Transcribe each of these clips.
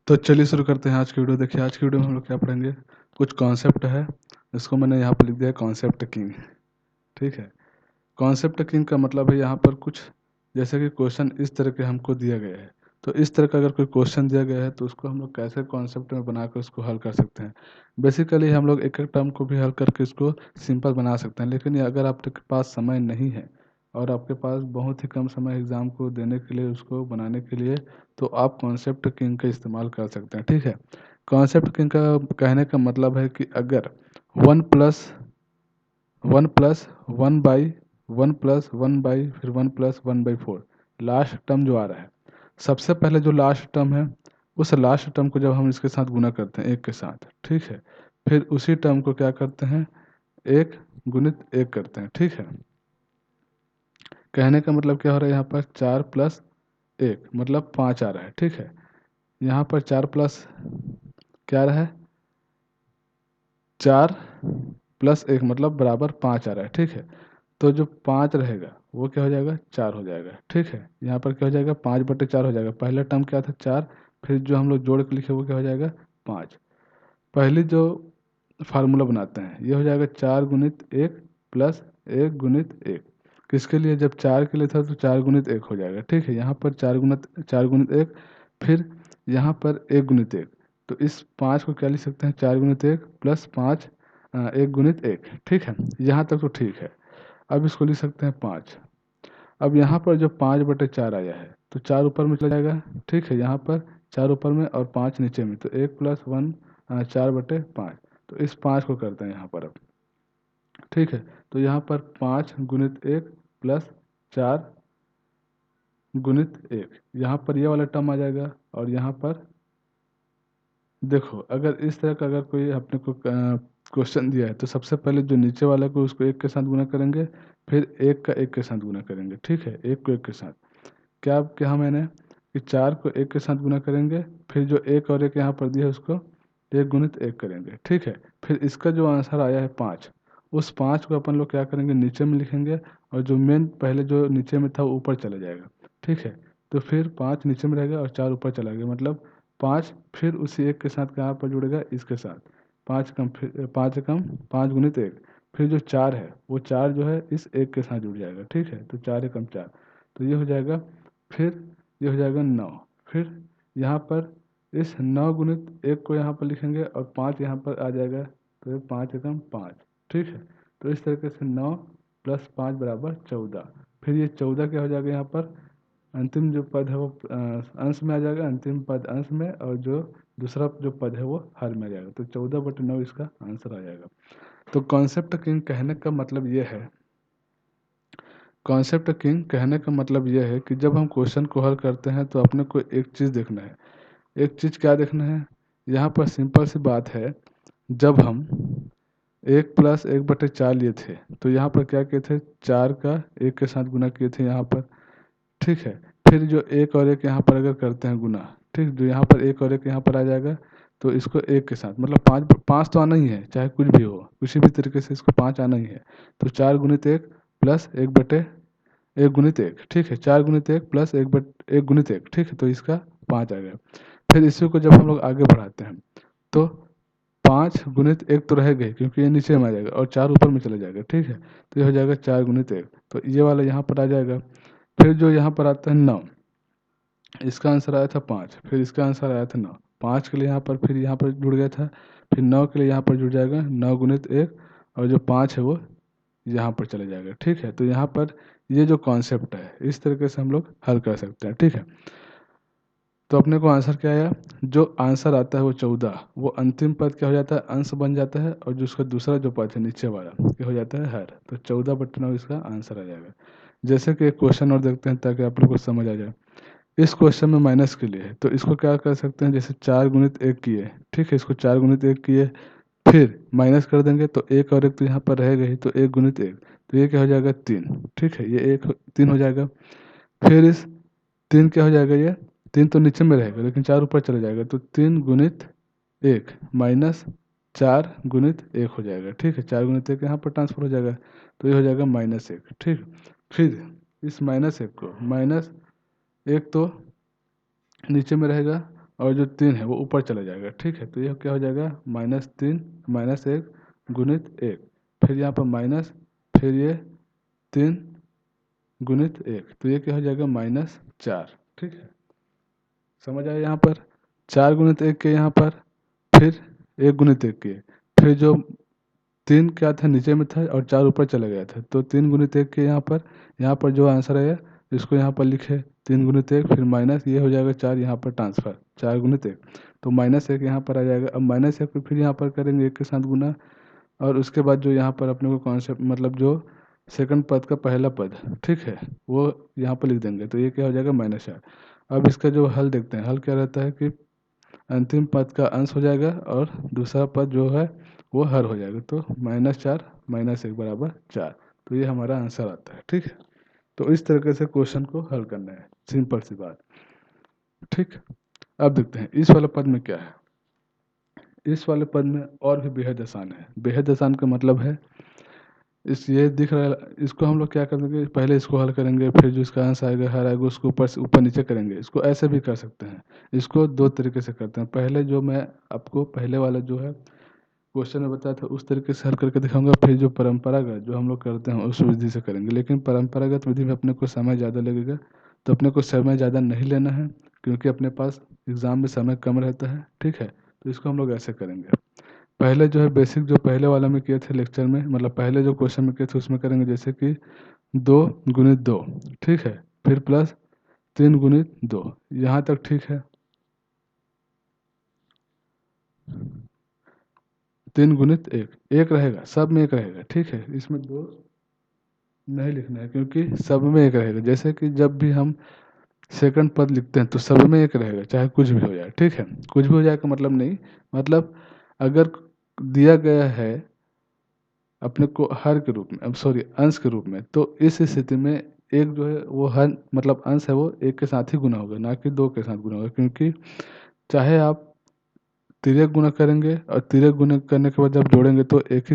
तो चलिए शुरू करते हैं आज की वीडियो। देखिए आज की वीडियो में हम लोग क्या पढ़ेंगे, कुछ कॉन्सेप्ट है। इसको मैंने यहाँ पर लिख दिया कॉन्सेप्ट किंग। ठीक है, कॉन्सेप्ट किंग का मतलब है यहाँ पर कुछ जैसे कि क्वेश्चन इस तरह के हमको दिया गया है, तो इस तरह का अगर कोई क्वेश्चन दिया गया है तो उसको हम लोग कैसे कॉन्सेप्ट में बनाकर उसको हल कर सकते हैं। बेसिकली हम लोग एक एक टर्म को भी हल करके इसको सिंपल बना सकते हैं, लेकिन ये अगर आपके पास समय नहीं है और आपके पास बहुत ही कम समय एग्ज़ाम को देने के लिए, उसको बनाने के लिए, तो आप कॉन्सेप्ट किंग का इस्तेमाल कर सकते हैं। ठीक है, कॉन्सेप्ट किंग का कहने का मतलब है कि अगर वन प्लस वन बाई फिर 1+1/4 लास्ट टर्म जो आ रहा है, सबसे पहले जो लास्ट टर्म है उस लास्ट टर्म को जब हम इसके साथ गुना करते हैं एक के साथ, ठीक है, फिर उसी टर्म को क्या करते हैं, एक गुणित एक करते हैं। ठीक है, कहने का मतलब क्या हो रहा है, यहाँ पर 4+1 मतलब 5 आ रहा है। ठीक है, यहाँ पर 4 प्लस क्या आ रहा है, 4+1 मतलब बराबर 5 आ रहा है। ठीक है, तो जो 5 रहेगा वो क्या हो जाएगा, 4 हो जाएगा। ठीक है, यहाँ पर क्या हो जाएगा, 5/4 हो जाएगा। पहला टर्म क्या था, 4, फिर जो हम लोग जोड़ के लिखे वो क्या हो जाएगा, 5। पहली जो फार्मूला बनाते हैं ये हो जाएगा 4 गुणित 1 प्लस 1 गुणित 1। किसके लिए, जब 4 के लिए था तो 4 गुणित 1 हो जाएगा। ठीक है, यहाँ पर 4 गुणित 1, फिर यहाँ पर 1 गुणित 1। तो इस 5 को क्या लिख सकते हैं, 4 गुणित 1 प्लस 5 1 गुणित 1। ठीक है, यहाँ तक तो ठीक है। अब इसको लिख सकते हैं 5। अब यहाँ पर जो 5/4 आया है तो 4 ऊपर में चला जाएगा। ठीक है, यहाँ पर 4 ऊपर में और 5 नीचे में, तो 1+1 4/5। तो इस 5 को करते हैं यहाँ पर अब। ठीक है, तो यहाँ पर 5 गुणित 1 प्लस 4 गुणित 1, यहाँ पर ये वाला टर्म आ जाएगा। और यहाँ पर देखो, अगर इस तरह का अगर कोई अपने को क्वेश्चन दिया है तो सबसे पहले जो नीचे वाला को उसको एक के साथ गुना करेंगे, फिर एक का एक के साथ गुना करेंगे। ठीक है, एक को एक के साथ क्या कहा मैंने कि 4 को एक के साथ गुना करेंगे, फिर जो एक और एक यहाँ पर दिया है उसको 1 गुणित 1 करेंगे। ठीक है, फिर इसका जो आंसर आया है 5, उस 5 को अपन लोग क्या करेंगे, नीचे में लिखेंगे, और जो मेन पहले जो नीचे में था वो ऊपर चला जाएगा। ठीक है, तो फिर 5 नीचे में रहेगा और 4 ऊपर चला गया, मतलब 5 फिर उसी एक के साथ कहाँ पर जुड़ेगा, इसके साथ। 5 कम फिर 5 कम 5 गुणित 1, फिर जो 4 है वो 4 जो है इस एक के साथ जुड़ जाएगा। ठीक है, तो 4 कम 4, तो ये हो जाएगा, फिर ये हो जाएगा 9। फिर यहाँ पर इस 9 गुणित 1 को यहाँ पर लिखेंगे और 5 यहाँ पर आ जाएगा, तो ये 5 एकम 5। ठीक है, तो इस तरीके से 9 + 5 बराबर 14। फिर ये 14 क्या हो जाएगा, यहाँ पर अंतिम जो पद है वो अंश में आ जाएगा, अंतिम पद अंश में, और जो दूसरा जो पद है वो हर में आ जाएगा। तो 14/9 इसका आंसर आ जाएगा। तो कॉन्सेप्ट किंग कहने का मतलब ये है, कॉन्सेप्ट किंग कहने का मतलब यह है कि जब हम क्वेश्चन को हल करते हैं तो अपने को एक चीज़ देखना है। एक चीज़ क्या देखना है, यहाँ पर सिंपल सी बात है, जब हम 1+1/4 लिए थे तो यहाँ पर क्या किए थे, 4 का 1 के साथ गुना किए थे यहाँ पर। ठीक है, फिर जो एक और एक यहाँ पर अगर करते हैं गुना, ठीक, जो यहाँ पर एक और एक यहाँ पर आ जाएगा, तो इसको एक के साथ मतलब 5 5 तो आना ही है, चाहे कुछ भी हो, किसी भी तरीके से इसको 5 आना ही है। तो 4 गुणित 1 प्लस 1/1 गुणित 1। ठीक है, 4 गुणित 1 प्लस 1/1 गुणित 1। ठीक है, तो इसका 5 आ गया। फिर इसी को जब हम लोग आगे बढ़ाते हैं तो 5 गुणित 1 तो रह गए, क्योंकि ये नीचे में आ जाएगा और 4 ऊपर में चला जाएगा। ठीक है, तो ये हो जाएगा 4 गुणित 1, तो ये वाला यहाँ पर आ जाएगा। फिर जो यहाँ पर आता है 9, इसका आंसर आया था 5, फिर इसका आंसर आया था 9। 5 के लिए यहाँ पर फिर यहाँ पर जुड़ गया था, फिर 9 के लिए यहाँ पर जुड़ जाएगा 9 गुणित 1, और जो 5 है वो यहाँ पर चले जाएगा। ठीक है, तो यहाँ पर ये जो कॉन्सेप्ट है इस तरीके से हम लोग हल कर सकते हैं। ठीक है, तो अपने को आंसर क्या आया, जो आंसर आता है वो 14, वो अंतिम पद क्या हो जाता है, अंश बन जाता है, और जो उसका दूसरा जो पद है नीचे वाला ये हो जाता है हर। तो 14/9 इसका आंसर आ जाएगा। जैसे कि एक क्वेश्चन और देखते हैं ताकि आप लोग को समझ आ जाए। इस क्वेश्चन में माइनस के लिए है, तो इसको क्या कर सकते हैं, जैसे 4 गुणित 1 किए, ठीक है, इसको 4 गुणित 1 किए, फिर माइनस कर देंगे तो एक और एक तो यहाँ पर रहेगा ही, तो 1 गुणित 1, तो ये क्या हो जाएगा 3। ठीक है, ये 3 हो जाएगा। फिर इस 3 क्या हो जाएगा, ये 3 तो नीचे में रहेगा लेकिन 4 ऊपर चला जाएगा, तो 3 गुणित 1 माइनस 4 गुणित 1 हो जाएगा। ठीक है, 4 गुणित 1 यहाँ पर ट्रांसफर हो जाएगा, तो ये हो जाएगा -1। ठीक, फिर इस -1 को, -1 तो नीचे में रहेगा और जो 3 है वो ऊपर चला जाएगा, ठीक है। तो ये क्या हो जाएगा -3 -1 गुणित 1, फिर यहाँ पर माइनस, फिर ये 3 गुणित 1, तो ये क्या हो जाएगा -4, ठीक है। समझ आया यहाँ पर 4 गुणित 1 के यहाँ पर, फिर 1 गुणित 1 के, फिर जो 3 क्या था नीचे में था और 4 ऊपर चला गया था, तो 3 गुणित 1 के यहाँ पर जो आंसर आया इसको यहाँ पर लिखे 3 गुणित 1, फिर माइनस ये हो जाएगा 4, यहाँ पर ट्रांसफर 4 गुणित 1, तो -1 यहाँ पर आ जाएगा। अब -1 को फिर यहाँ पर करेंगे 1 के साथ गुना, और उसके बाद जो यहाँ पर अपने को कॉन्सेप्ट मतलब जो सेकंड पद का पहला पद, ठीक है, वो यहाँ पर लिख देंगे, तो ये क्या हो जाएगा -4। अब इसका जो हल देखते हैं, हल क्या रहता है कि अंतिम पद का अंश हो जाएगा और दूसरा पद जो है वो हर हो जाएगा, तो -4 -1 बराबर 4, तो ये हमारा आंसर आता है, ठीक है। तो इस तरीके से क्वेश्चन को हल करना है, सिंपल सी बात, ठीक। अब देखते हैं इस वाले पद में क्या है। इस वाले पद में और भी बेहद आसान है। बेहद आसान का मतलब है इस ये दिख रहा है, इसको हम लोग क्या करेंगे, पहले इसको हल करेंगे, फिर जो इसका आंसर आएगा हर आएगा उसको ऊपर से ऊपर नीचे करेंगे। इसको ऐसे भी कर सकते हैं, इसको दो तरीके से करते हैं। पहले जो मैं आपको पहले वाला जो है क्वेश्चन में बताया था उस तरीके से हल करके दिखाऊंगा, फिर जो परंपरागत जो हम लोग करते हैं उस विधि से करेंगे। लेकिन परंपरागत विधि में अपने को समय ज़्यादा लगेगा, तो अपने को समय ज़्यादा नहीं लेना है, क्योंकि अपने पास एग्ज़ाम में समय कम रहता है, ठीक है। तो इसको हम लोग ऐसे करेंगे। पहले जो है बेसिक जो पहले वाला में किए थे लेक्चर में, मतलब पहले जो क्वेश्चन में किए थे उसमें करेंगे, जैसे कि 2 गुणित 2, ठीक है, फिर प्लस 3 गुणित 2, यहाँ तक ठीक है। 3 गुणित 1, 1 रहेगा, सब में 1 रहेगा, ठीक है। इसमें 2 नहीं लिखना है क्योंकि सब में 1 रहेगा। जैसे कि जब भी हम सेकंड पद लिखते हैं तो सब में 1 रहेगा, चाहे कुछ भी हो जाए, ठीक है। कुछ भी हो जाए का मतलब नहीं, मतलब अगर दिया गया है अपने को हर के रूप में, अब सॉरी अंश के रूप में, तो इस स्थिति में एक जो है वो हर मतलब अंश है वो 1 के साथ ही गुना होगा, ना कि 2 के साथ गुना होगा। क्योंकि चाहे आप तिर्यक गुना करेंगे और तिर्यक गुना करने के बाद जब जोड़ेंगे तो एक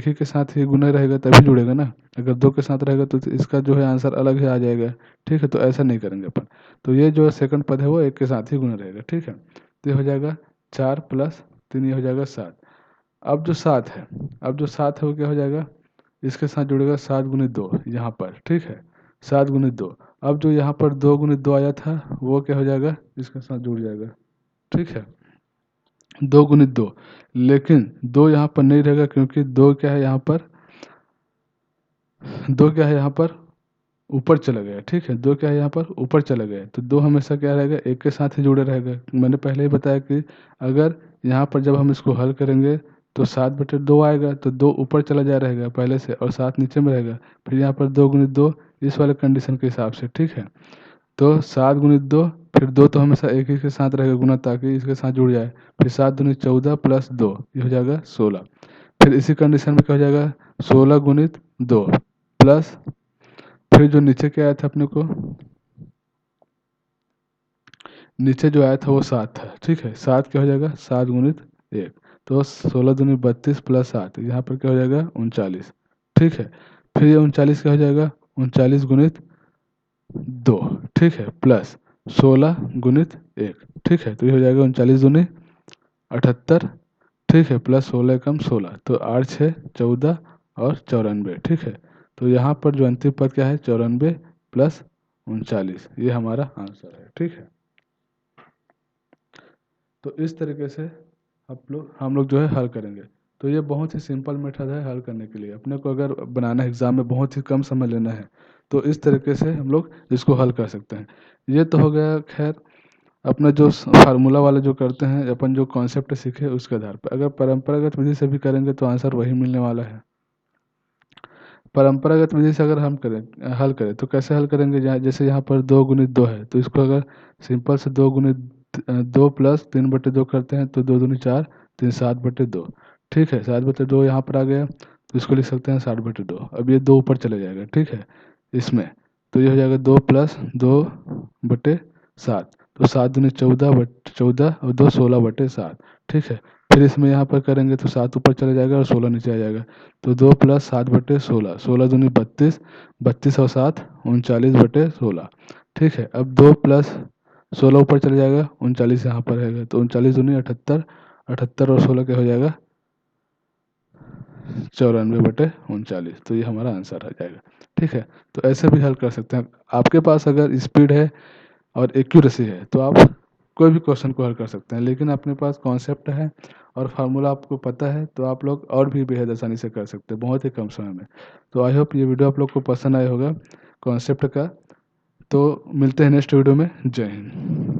ही के साथ ही गुना रहेगा तभी जुड़ेगा ना। अगर 2 के साथ रहेगा तो इसका जो है आंसर अलग ही आ जाएगा, ठीक है। तो ऐसा नहीं करेंगे अपन। तो ये जो सेकंड पद है वो 1 के साथ ही गुना रहेगा, ठीक है। तो ये हो जाएगा 4 + 3, ये हो जाएगा 7। अब जो 7 है, अब जो 7 है वो क्या हो जाएगा, इसके साथ जुड़ेगा 7 गुणित 2 यहाँ पर, ठीक है, 7 गुणित 2। अब जो यहाँ पर 2 गुणित 2 आया था वो क्या हो जाएगा, इसके साथ जुड़ जाएगा, ठीक है, 2 गुणित 2। लेकिन 2 यहाँ पर नहीं रहेगा क्योंकि 2 क्या है यहाँ पर, 2 क्या है यहाँ पर ऊपर चला गया, ठीक है। 2 क्या है यहाँ पर ऊपर चला गया, तो 2 हमेशा क्या रहेगा 1 के साथ ही जुड़े रहेगा। मैंने पहले ही बताया कि अगर यहाँ पर जब हम इसको हल करेंगे तो 7/2 आएगा, तो 2 ऊपर चला जा रहेगा पहले से और 7 नीचे में रहेगा। फिर यहाँ पर 2 गुणित 2 इस वाले कंडीशन के हिसाब से, ठीक है। तो 7 गुणित 2, फिर 2 तो हमेशा एक ही के साथ रहेगा गुना, ताकि इसके साथ जुड़ जाए। फिर 7 दूनी 14 + 2, ये हो जाएगा 16। फिर इसी कंडीशन में क्या हो जाएगा 16 गुणित 2 प्लस, फिर जो नीचे क्या आया था अपने को, नीचे जो आया था वो 7 था, ठीक है। 7 क्या हो जाएगा 7 गुणित 1, तो 16 दूनी 32 + 7, यहाँ पर क्या हो जाएगा 39, ठीक है। फिर ये 39 क्या हो जाएगा 39 गुणित 2, ठीक है, प्लस 16 गुणित 1, ठीक है। तो ये हो जाएगा 39 दूनी 78, ठीक है, प्लस 16 कम 16, तो 8 6 14 और 94, ठीक है। तो यहाँ पर जो अंतिम पद क्या है 94 + 39, ये हमारा आंसर है, ठीक है। तो इस तरीके से हम लोग जो है हल करेंगे। तो ये बहुत ही सिंपल मेथड है हल करने के लिए। अपने को अगर बनाना एग्ज़ाम में बहुत ही कम समय लेना है तो इस तरीके से हम लोग इसको हल कर सकते हैं। ये तो हो गया खैर अपना जो फार्मूला वाला जो करते हैं अपन, जो कॉन्सेप्ट सीखे उसके आधार पर। अगर परंपरागत विधि से भी करेंगे तो आंसर वही मिलने वाला है। परंपरागत विधि से अगर हम हल करें तो कैसे हल करेंगे, जैसे यहाँ पर 2 गुणित 2 है, तो इसको अगर सिंपल से 2 गुणित 2 + 3/2 करते हैं तो 2 दूनी 4, 3 7/2, ठीक है। 7/2 यहाँ पर आ गया, तो इसको लिख सकते हैं 60/2। अब ये 2 ऊपर चले जाएगा, ठीक है, इसमें, तो ये हो जाएगा 2 + 2/7, तो 7 दूनी 14 और 2 16/7, ठीक है। फिर इसमें यहाँ पर करेंगे तो 7 ऊपर चला जाएगा और 16 नीचे आ जाएगा, तो 2 + 7/16, 16 दूनी 32, 32 और 7 39/16, ठीक है। अब 2 + 16 ऊपर चले जाएगा, 39 यहाँ पर रहेगा, तो 39 दूनी 78, 78 और 16 क्या हो जाएगा 94/39, तो ये हमारा आंसर आ जाएगा। ठीक है, तो ऐसे भी हल कर सकते हैं। आपके पास अगर स्पीड है और एक्यूरेसी है तो आप कोई भी क्वेश्चन को हल कर सकते हैं, लेकिन अपने पास कॉन्सेप्ट है और फार्मूला आपको पता है तो आप लोग और भी बेहद आसानी से कर सकते हैं, बहुत ही कम समय में। तो आई होप ये वीडियो आप लोग को पसंद आया होगा कॉन्सेप्ट का। तो मिलते हैं नेक्स्ट वीडियो में। जय हिंद।